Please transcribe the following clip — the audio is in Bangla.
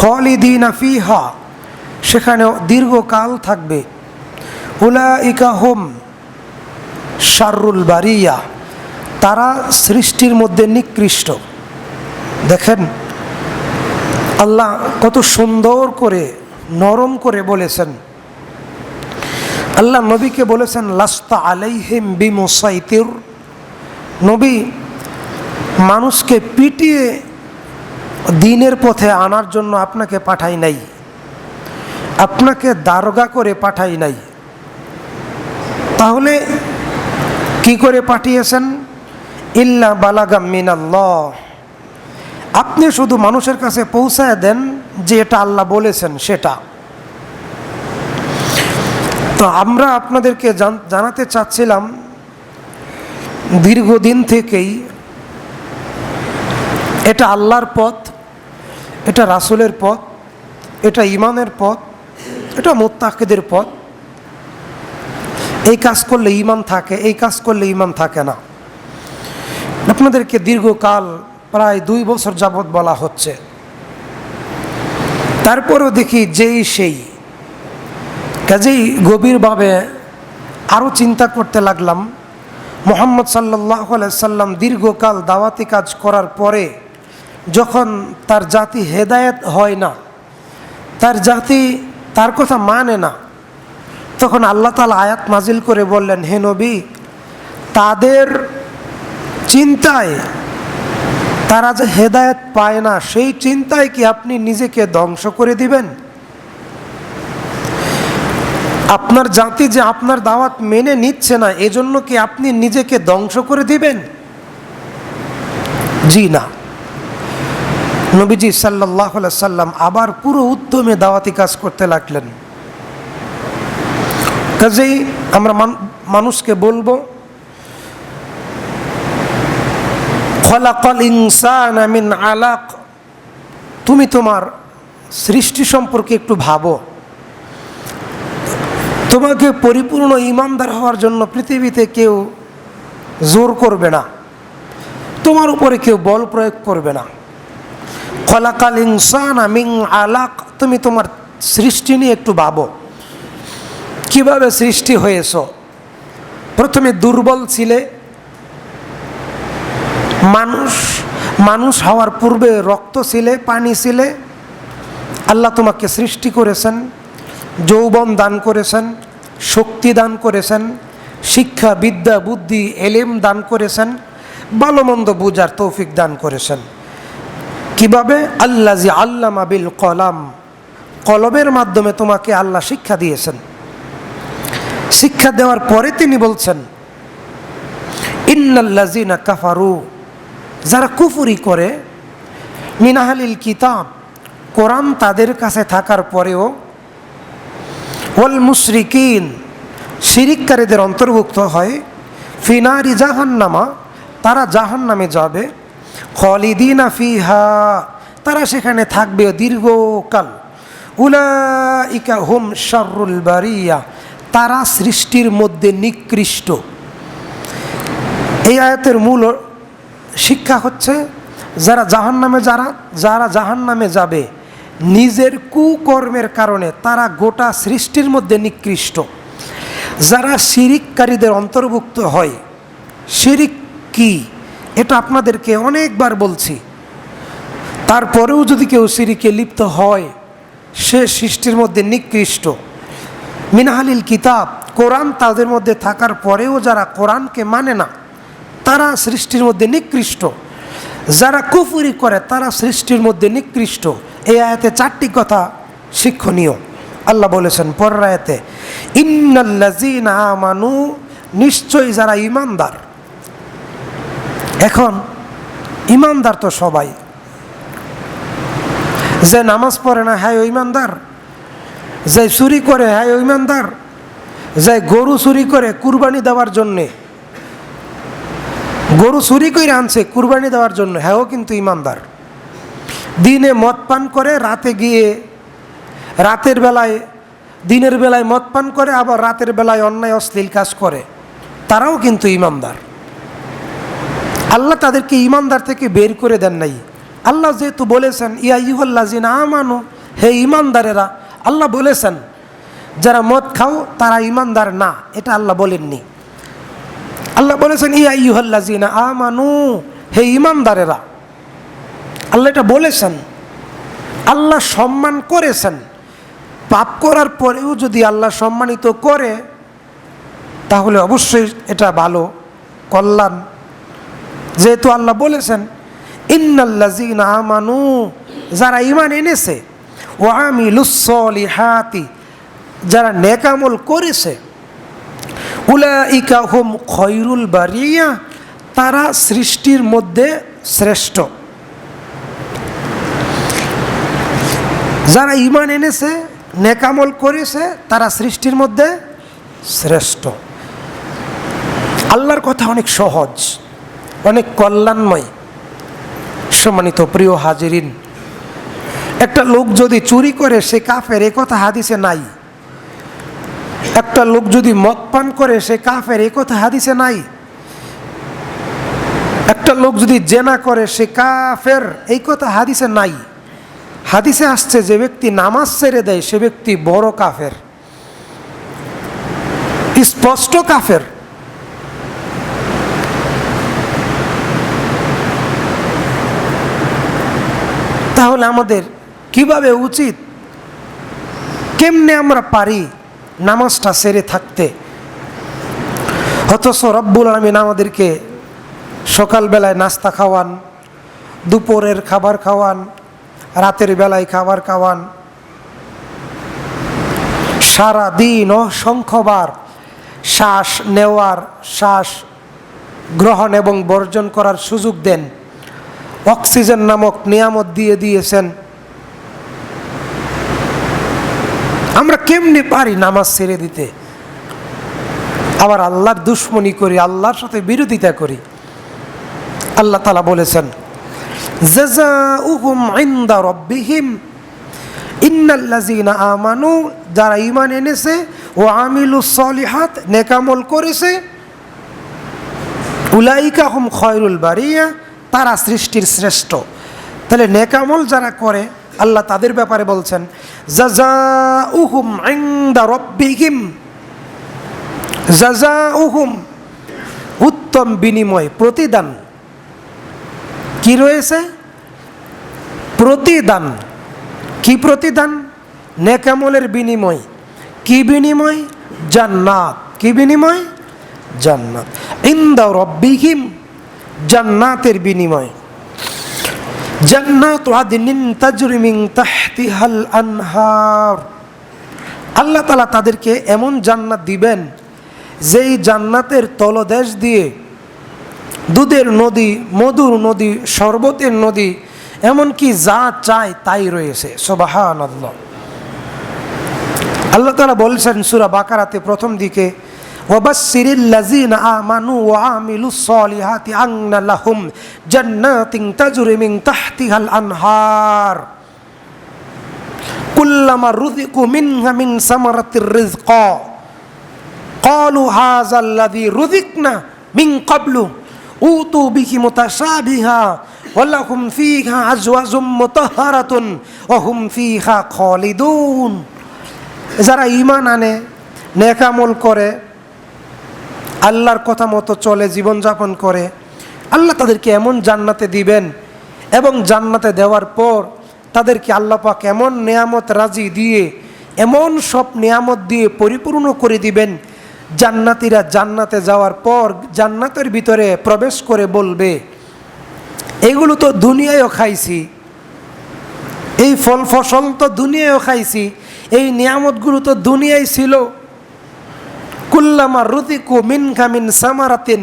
খালিদিনা ফিহা, সেখানে দীর্ঘকাল থাকবে। উলাইকা হুম শাররুল বারিয়া, তারা সৃষ্টির মধ্যে নিকৃষ্ট। দেখেন আল্লাহ কত সুন্দর করে নরম করে বলেছেন। আল্লাহ নবীকে বলেছেন লাস্তা আলাইহিম বিমুসাইতির, নবী মানুষকে পিটিয়ে দ্বীনের পথে আনার জন্য আপনাকে পাঠাই নাই, আপনাকে দারোগা করে পাঠাই নাই। তাহলে কি করে পাঠিয়েছেন? ইল্লা বালাগাম মিনাল্লাহ, আপনি শুধু মানুষের কাছে পৌঁছায় দেন যে এটা আল্লাহ বলেছেন সেটা। তো আমরা আপনাদেরকে জানাতে চাচ্ছিলাম দীর্ঘদিন থেকেই এটা আল্লাহর পথ, এটা রাসূলের পথ, এটা ঈমানের পথ, এটা মুত্তাকিদের পথ। এই কাজ করলে ঈমান থাকে, এই কাজ করলে ঈমান থাকে না। আপনাদেরকে দীর্ঘকাল প্রায় 2 বছর যাবৎ বলা হচ্ছে, তারপরেও দেখি যেই সেই। কাজেই গভীরভাবে আরও চিন্তা করতে লাগলাম, মুহাম্মদ সাল্লাল্লাহু আলাইহি সাল্লাম দীর্ঘকাল দাওয়াতি কাজ করার পরে যখন তার জাতি হেদায়েত হয় না, তার জাতি তার কথা মানে না, তখন আল্লাহ তাআলা আয়াত নাজিল করে বললেন, হে নবী, তাদের চিন্তায় তারা যে হেদায়েত পায় না, সেই চিন্তায় কি আপনি নিজেকে ধ্বংস করে দিবেন? আপনার জাতি যে আপনার দাওয়াত মেনে নিচ্ছে না, এজন্য কি আপনি নিজেকে ধ্বংস করে দিবেন? জি না। নবীজি সাল্লাল্লাহু আলাইহি সাল্লাম আবার পুরো উদ্যমে দাওয়াতি কাজ করতে লাগলেন। কাজেই আমরা মানুষকে বলবো, খলাকাল ইনসানা মিন আলাক, তুমি তোমার সৃষ্টি সম্পর্কে একটু ভাবো। তোমাকে পরিপূর্ণ ঈমানদার হওয়ার জন্য পৃথিবীতে কেউ জোর করবে না, তোমার উপরে কেউ বল প্রয়োগ করবে না। খলাকাল ইনসানা মিন আলাক, তুমি তোমার সৃষ্টি নিয়ে একটু ভাবো, কিভাবে সৃষ্টি হয়েছ। প্রথমে দুর্বল ছিলে, মানুষ হওয়ার পূর্বে রক্ত ছিলে, পানি ছিলে। আল্লাহ তোমাকে সৃষ্টি করেছেন, যৌবন দান করেছেন, শক্তি দান করেছেন, শিক্ষা বিদ্যা বুদ্ধি এলেম দান করেছেন, ভালো মন্দ বুঝার তৌফিক দান করেছেন। কিভাবে? আল্লাজি আল্লামা বিল কলাম, কলমের মাধ্যমে তোমাকে আল্লাহ শিক্ষা দিয়েছেন। শিক্ষা দেওয়ার পরে তিনি বলছেন, ইন্নাল্লাযিনা কাফারু, যারা কুফরি করে, মিন আহলিল কিতাব, কোরআন তাদের কাছে থাকার পরেও, ওয়াল মুশরিকিন, শিরিককারীদের অন্তর্ভুক্ত হয়, ফি নারি জাহান্নামা, তারা জাহান্নামে যাবে, খালিদিনা ফিহা, তারা সেখানে থাকবে দীর্ঘকাল। উলাইকা হুম শাররুল বারিয়া, তারা সৃষ্টির মধ্যে নিকৃষ্ট। এই আয়াতের মূল শিক্ষা হচ্ছে, যারা জাহান্নামে যাবে নিজের কুকর্মের কারণে, তারা গোটা সৃষ্টির মধ্যে নিকৃষ্ট। যারা শিরিককারীদের অন্তর্ভুক্ত হয়, শিরিক কি এটা আপনাদেরকে অনেকবার বলছি, তারপরেও যদি কেউ শিরিকে লিপ্ত হয়, সে সৃষ্টির মধ্যে নিকৃষ্ট। মিন আহলিল কিতাব, কোরআন তাদের মধ্যে থাকার পরেও যারা কোরআনকে মানে না, তারা সৃষ্টির মধ্যে নিকৃষ্ট। যারা কুফরি করে, তারা সৃষ্টির মধ্যে নিকৃষ্ট। এই আয়াতে 4টি কথা শিক্ষণীয়। আল্লাহ বলেছেন পরের আয়াতে, ইন্নাল্লাযীনা আমানু, নিশ্চয়ই যারা ঈমানদার। এখন ঈমানদার তো সবাই, যে নামাজ পড়ে না হ্যাঁ ঈমানদার, যে চুরি করে হ্যাঁ ঈমানদার, যে গরু চুরি করে কুরবানি দেওয়ার জন্যে, গরু চুরি করে আনছে কুরবানি দেওয়ার জন্য, হ্যাঁও কিন্তু ঈমানদার। দিনে মদ পান করে, দিনের বেলায় মদ পান করে, আবার রাতের বেলায় অন্যায় অশ্লীল কাজ করে, তারাও কিন্তু ঈমানদার। আল্লাহ তাদেরকে ঈমানদার থেকে বের করে দেন নাই, আল্লাহ যেহেতু বলেছেন ইয়া আইয়ুহাল্লাযিনা আমানু, হে ঈমানদারেরা, আল্লাহ বলেছেন যারা মদ খাও তারা ঈমানদার না, এটা আল্লাহ বলেননি। আল্লাহ বলেছেন ইয়া আইয়ুহাল্লাযিনা আমানু, হে ঈমানদারেরা, আল্লাহ এটা বলেছেন। আল্লাহ সম্মান করেছেন। পাপ করার পরেও যদি আল্লাহ সম্মানিত করে তাহলে অবশ্যই এটা ভালো, কল্যাণ। যেহেতু আল্লাহ বলেছেন ইন্নাল্লাযিনা আমানু, যারা ঈমান এনেছে, ওয়া আমিলুস সলিহাতি, যারা নেক আমল করেছে, উলাইকা হুম খয়রুল বারিয়া, তারা সৃষ্টির মধ্যে শ্রেষ্ঠ। যারা ঈমান এনেছে, নেক আমল করেছে, তারা সৃষ্টির মধ্যে শ্রেষ্ঠ। আল্লাহর কথা অনেক সহজ, অনেক কল্যাণময়। সম্মানিত প্রিয় হাজিরিন, একটা লোক যদি চুরি করে সে কাফের, এ কথা হাদিসে নাই। একটা লোক যদি মদ পান করে সে কাফের, এ কথা হাদিসে নাই। একটা লোক যদি জেনা করে সে কাফের, এই কথা হাদিসে নাই। হাদিসে আসছে যে ব্যক্তি নামাজ ছেড়ে দেয় সে ব্যক্তি বড় কাফের, স্পষ্ট কাফের। তাহলে আমাদের কিভাবে উচিত, কেমনে আমরা পারি নামাজটা ছেড়ে থাকতে? অথচ রব্বুল আলামিন আমাদেরকে সকালবেলায় নাস্তা খাওয়ান, দুপুরের খাবার খাওয়ান, রাতের বেলায় খাবার খাওয়ান, সারা দিন অসংখ্যবার শ্বাস নেওয়ার, শ্বাস গ্রহণ এবং বর্জন করার সুযোগ দেন, অক্সিজেন নামক নিয়ামত দিয়ে দিয়েছেন। আমরা কেমনে পারি নামাজ ছেড়ে দিতে? আবার আল্লাহর দুশমনি করি, আল্লাহর সাথে বিরোধিতা করি। আল্লাহ তাআলা বলেছেন জাযাউহুম ইনদা রাব্বিহিম, ইন্নাল্লাযিনা আমানু, যারা ঈমান এনেছে, ও আমিলুস সলিহাত, নেক আমল করেছে, উলাইকা হুম খয়রুল বারিয়া, তারা সৃষ্টির শ্রেষ্ঠ। তাহলে নেক আমল যারা করে আল্লাহ তাদের ব্যাপারে বলছেন জাযাউহুম ইনদা রাব্বিহিম, জাযাউহুম, উত্তম বিনিময়, প্রতিদান। কি রয়েছে? প্রতিদান। কি প্রতিদান? নেক আমলের বিনিময়। কি বিনিময়? জান্নাত। কি বিনিময়? জান্নাত। ইনদা রাব্বিহিম, জান্নাতের বিনিময়। জান্নাতু আদনিন তাজরি মিন তাহতিহাল আনহার, আল্লাহ তাআলা তাদেরকে এমন জান্নাত দিবেন যেই জান্নাতের তলদেশ দিয়ে দুধের নদী, মধুর নদী, শরবতের নদী, এমনকি যা চায় তাই রয়েছে। সুবহানাল্লাহ। আল্লাহ তাআলা বলছেন সূরা বাকারাতে প্রথম দিকে, ওয়াবাশশিরিল লাযিনা আমানু ওয়া আমিলুস সলিহাতি আন্না লাহুম জান্নাতিন তাজরি মিন তাহতিহাল আনহার কুল্লামা রুযিকু মিনহা মিন সামারাতির রিজকা ক্বালু হাযাল্লাযী রুযিকনা মিন ক্বাবলু উতু বিহি মুতাশাবিহা ওয়া লাহুম ফীহা আজওয়াজুম মুতাহহারাতুন ওয়া হুম ফীহা খালিদুন। যারা ঈমান আনে, নেক আমল করে, আল্লাহর কথা মতো চলে, জীবনযাপন করে, আল্লাহ তাদেরকে এমন জান্নাতে দিবেন এবং জান্নাতে দেওয়ার পর তাদেরকে আল্লাহ পাক এমন নেয়ামত রাজি দিয়ে, এমন সব নেয়ামত দিয়ে পরিপূর্ণ করে দিবেন, জান্নাতীরা জান্নাতে যাওয়ার পর জান্নাতের ভিতরে প্রবেশ করে বলবে এগুলো তো দুনিয়ায়ও খাইছি, এই ফল ফসল তো দুনিয়ায়ও খাইছি, এই নিয়ামতগুলো তো দুনিয়ায় ছিল। কুল্লামা রুযিকু মিনহা মিন সামারাতিন